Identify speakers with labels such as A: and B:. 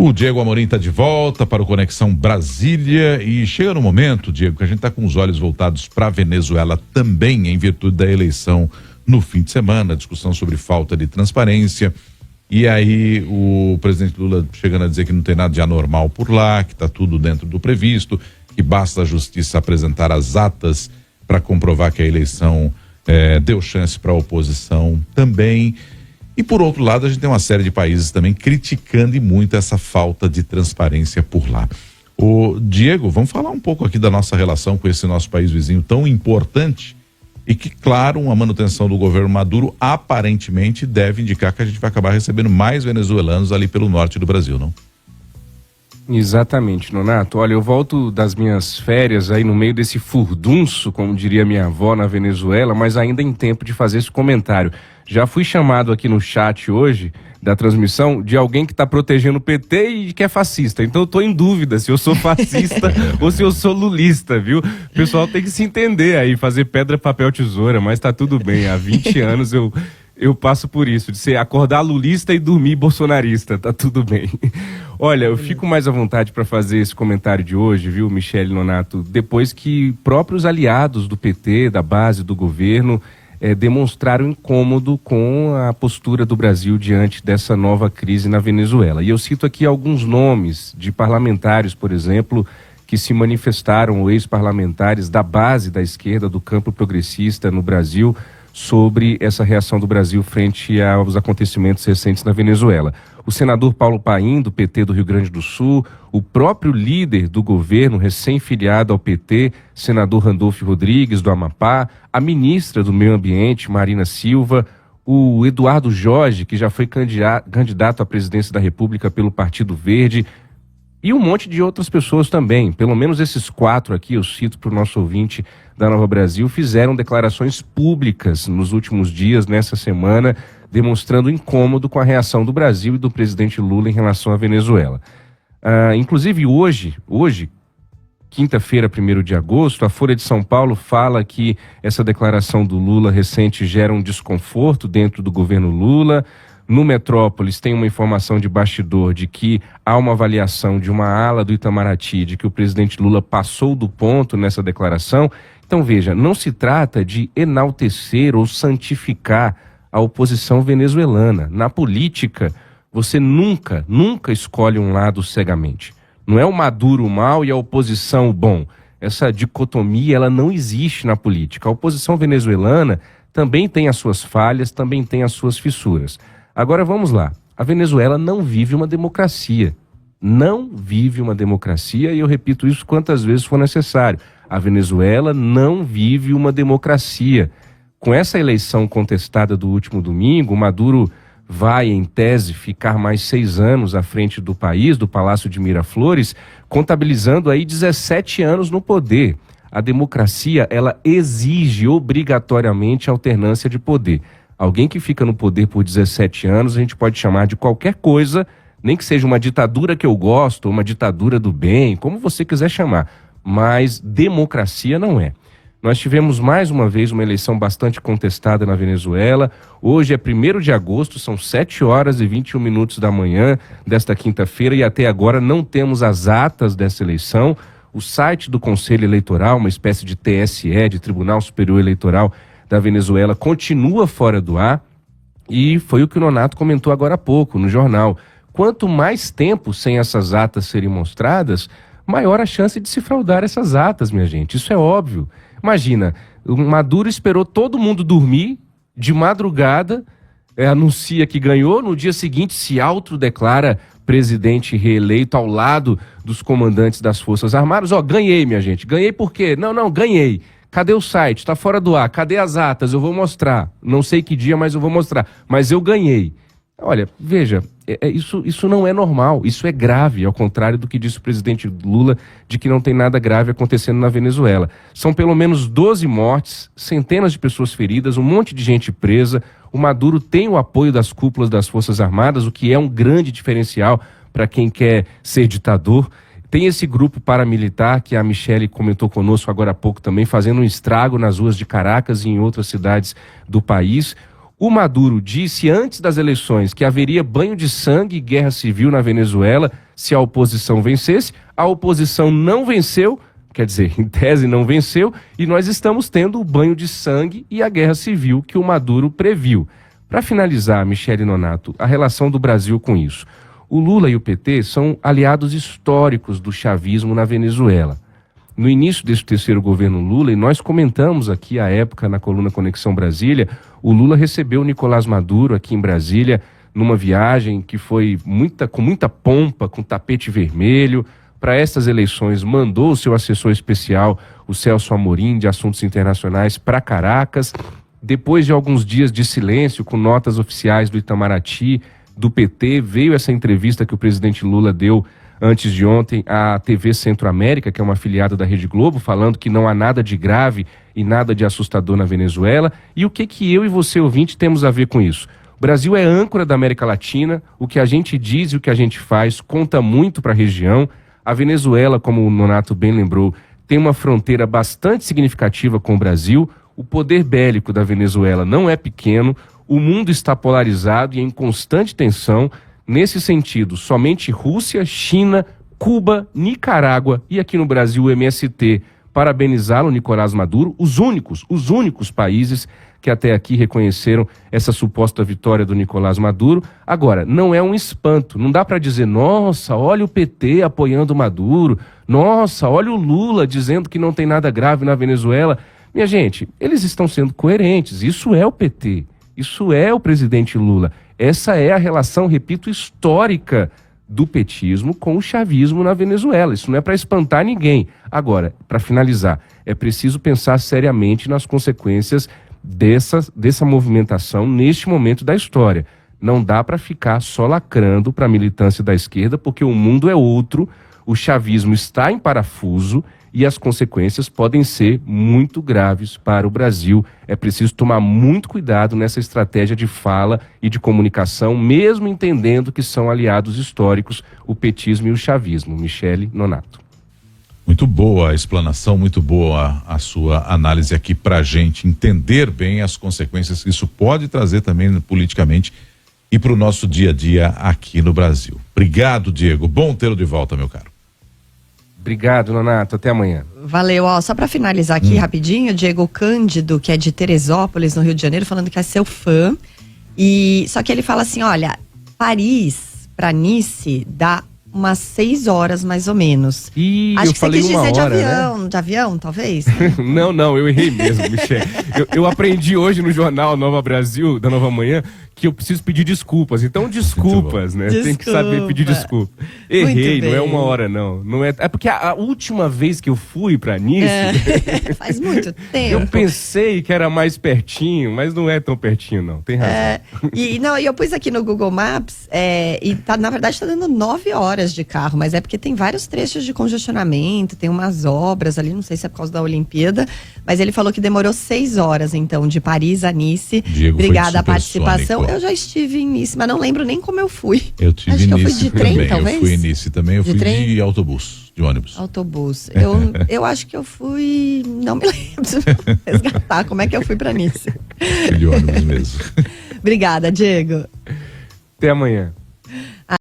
A: O Diego Amorim está de volta para o Conexão Brasília e chega no momento, Diego, que a gente está com os olhos voltados para a Venezuela também, em virtude da eleição no fim de semana, discussão sobre falta de transparência. E aí o presidente Lula chegando a dizer que não tem nada de anormal por lá, que está tudo dentro do previsto, que basta a justiça apresentar as atas para comprovar que a eleição deu chance para a oposição também. E por outro lado, a gente tem uma série de países também criticando e muito essa falta de transparência por lá. O Diego, vamos falar um pouco aqui da nossa relação com esse nosso país vizinho tão importante e que, claro, uma manutenção do governo Maduro aparentemente deve indicar que a gente vai acabar recebendo mais venezuelanos ali pelo norte do Brasil, não?
B: Exatamente, Nonato. Olha, eu volto das minhas férias aí no meio desse furdunço, como diria minha avó, na Venezuela, mas ainda em tempo de fazer esse comentário. Já fui chamado aqui no chat hoje da transmissão de alguém que está protegendo o PT e que é fascista. Então eu estou em dúvida se eu sou fascista ou se eu sou lulista, viu? O pessoal tem que se entender aí, fazer pedra, papel, tesoura, mas tá tudo bem. Há 20 anos eu passo por isso, de ser acordar lulista e dormir bolsonarista, tá tudo bem. Olha, eu fico mais à vontade para fazer esse comentário de hoje, viu, Michele Nonato, depois que próprios aliados do PT, da base do governo, demonstraram incômodo com a postura do Brasil diante dessa nova crise na Venezuela. E eu cito aqui alguns nomes de parlamentares, por exemplo, que se manifestaram, ou ex-parlamentares da base da esquerda, do campo progressista no Brasil, sobre essa reação do Brasil frente aos acontecimentos recentes na Venezuela. O senador Paulo Paim, do PT do Rio Grande do Sul, o próprio líder do governo, recém-filiado ao PT, senador Randolfo Rodrigues, do Amapá, a ministra do Meio Ambiente, Marina Silva, o Eduardo Jorge, que já foi candidato à presidência da República pelo Partido Verde, e um monte de outras pessoas também. Pelo menos esses 4 aqui, eu cito para o nosso ouvinte da Nova Brasil, fizeram declarações públicas nos últimos dias, nessa semana, demonstrando incômodo com a reação do Brasil e do presidente Lula em relação à Venezuela. Inclusive hoje, quinta-feira, 1º de agosto, a Folha de São Paulo fala que essa declaração do Lula recente gera um desconforto dentro do governo Lula. No Metrópolis tem uma informação de bastidor de que há uma avaliação de uma ala do Itamaraty de que o presidente Lula passou do ponto nessa declaração. Então veja, não se trata de enaltecer ou santificar a oposição venezuelana. Na política, você nunca escolhe um lado cegamente. Não é o Maduro o mal e a oposição o bom. Essa dicotomia, ela não existe na política. A oposição venezuelana também tem as suas falhas, também tem as suas fissuras. Agora vamos lá, a Venezuela não vive uma democracia, não vive uma democracia, e eu repito isso quantas vezes for necessário. A Venezuela não vive uma democracia. Com essa eleição contestada do último domingo, Maduro vai, em tese, ficar mais 6 anos à frente do país, do Palácio de Miraflores, contabilizando aí 17 anos no poder. A democracia, ela exige obrigatoriamente alternância de poder. Alguém que fica no poder por 17 anos, a gente pode chamar de qualquer coisa, nem que seja uma ditadura que eu gosto, ou uma ditadura do bem, como você quiser chamar, mas democracia não é. Nós tivemos mais uma vez uma eleição bastante contestada na Venezuela. Hoje é 1º de agosto, são 7h21 da manhã desta quinta-feira e até agora não temos as atas dessa eleição. O site do Conselho Eleitoral, uma espécie de TSE, de Tribunal Superior Eleitoral da Venezuela, continua fora do ar, e foi o que o Nonato comentou agora há pouco no jornal. Quanto mais tempo sem essas atas serem mostradas, maior a chance de se fraudar essas atas, minha gente. Isso é óbvio. Imagina, o Maduro esperou todo mundo dormir, de madrugada, anuncia que ganhou, no dia seguinte se autodeclara presidente reeleito ao lado dos comandantes das Forças Armadas. Ganhei, minha gente. Ganhei por quê? Não, ganhei. Cadê o site? Está fora do ar. Cadê as atas? Eu vou mostrar. Não sei que dia, mas eu vou mostrar. Mas eu ganhei. Olha, veja, isso não é normal. Isso é grave, ao contrário do que disse o presidente Lula, de que não tem nada grave acontecendo na Venezuela. São pelo menos 12 mortes, centenas de pessoas feridas, um monte de gente presa. O Maduro tem o apoio das cúpulas das Forças Armadas, o que é um grande diferencial para quem quer ser ditador. Tem esse grupo paramilitar que a Michele comentou conosco agora há pouco também, fazendo um estrago nas ruas de Caracas e em outras cidades do país. O Maduro disse antes das eleições que haveria banho de sangue e guerra civil na Venezuela se a oposição vencesse. A oposição não venceu, quer dizer, em tese não venceu, e nós estamos tendo o banho de sangue e a guerra civil que o Maduro previu. Para finalizar, Michele Nonato, a relação do Brasil com isso. O Lula e o PT são aliados históricos do chavismo na Venezuela. No início desse terceiro governo Lula, e nós comentamos aqui à época na coluna Conexão Brasília, o Lula recebeu o Nicolás Maduro aqui em Brasília numa viagem que foi com muita pompa, com tapete vermelho. Para estas eleições mandou o seu assessor especial, o Celso Amorim, de Assuntos Internacionais, para Caracas. Depois de alguns dias de silêncio, com notas oficiais do Itamaraty, do PT, veio essa entrevista que o presidente Lula deu antes de ontem à TV Centro-América, que é uma afiliada da Rede Globo, falando que não há nada de grave e nada de assustador na Venezuela. E o que eu e você, ouvinte, temos a ver com isso? O Brasil é âncora da América Latina, o que a gente diz e o que a gente faz conta muito para a região. A Venezuela, como o Nonato bem lembrou, tem uma fronteira bastante significativa com o Brasil. O poder bélico da Venezuela não é pequeno, o mundo está polarizado e em constante tensão. Nesse sentido, somente Rússia, China, Cuba, Nicarágua e aqui no Brasil o MST parabenizá-lo, Nicolás Maduro, os únicos países que até aqui reconheceram essa suposta vitória do Nicolás Maduro. Agora, não é um espanto, não dá para dizer, nossa, olha o PT apoiando o Maduro, nossa, olha o Lula dizendo que não tem nada grave na Venezuela. Minha gente, eles estão sendo coerentes, isso é o PT, isso é o presidente Lula. Essa é a relação, repito, histórica do petismo com o chavismo na Venezuela. Isso não é para espantar ninguém. Agora, para finalizar, é preciso pensar seriamente nas consequências dessa movimentação neste momento da história. Não dá para ficar só lacrando para a militância da esquerda, porque o mundo é outro, o chavismo está em parafuso e as consequências podem ser muito graves para o Brasil. É preciso tomar muito cuidado nessa estratégia de fala e de comunicação, mesmo entendendo que são aliados históricos o petismo e o chavismo. Michele Nonato.
A: Muito boa a explanação, muito boa a sua análise aqui para a gente entender bem as consequências que isso pode trazer também politicamente e para o nosso dia a dia aqui no Brasil. Obrigado, Diego. Bom tê-lo de volta, meu caro.
B: Obrigado, Nonato. Até amanhã.
C: Valeu. Ó, só para finalizar aqui rapidinho, Diego Cândido, que é de Teresópolis, no Rio de Janeiro, falando que é seu fã. Só que ele fala assim, olha, Paris para Nice dá umas 6 horas mais ou menos.
B: Acho
C: que
B: eu falei
C: você quis
B: uma
C: dizer
B: hora,
C: de avião,
B: né?
C: De avião, talvez?
B: Não, eu errei mesmo, Michele. Eu aprendi hoje no jornal Nova Brasil, da Nova Manhã, que eu preciso pedir desculpas. Então, desculpas, né? Tem que saber pedir desculpa. Errei, não é uma hora, não. É porque a última vez que eu fui pra Nice...
C: Faz muito tempo.
B: Eu pensei que era mais pertinho, mas não é tão pertinho, não. Tem razão.
C: E eu pus aqui no Google Maps, na verdade tá dando 9 horas de carro, mas é porque tem vários trechos de congestionamento, tem umas obras ali, não sei se é por causa da Olimpíada, mas ele falou que demorou 6 horas, então, de Paris a Nice.
A: Diego,
C: obrigada a participação. Eu já estive em Nice, mas não lembro nem como eu fui.
A: Eu tive
C: Acho que
A: em
C: eu fui
A: Nice
C: de trem,
A: também.
C: talvez?
A: Eu fui em Nice também, eu fui de autobus, de ônibus.
C: Autobus. Eu acho que eu fui, não me lembro, resgatar como é que eu fui pra Nice.
A: Fui de ônibus mesmo.
C: Obrigada, Diego.
B: Até amanhã.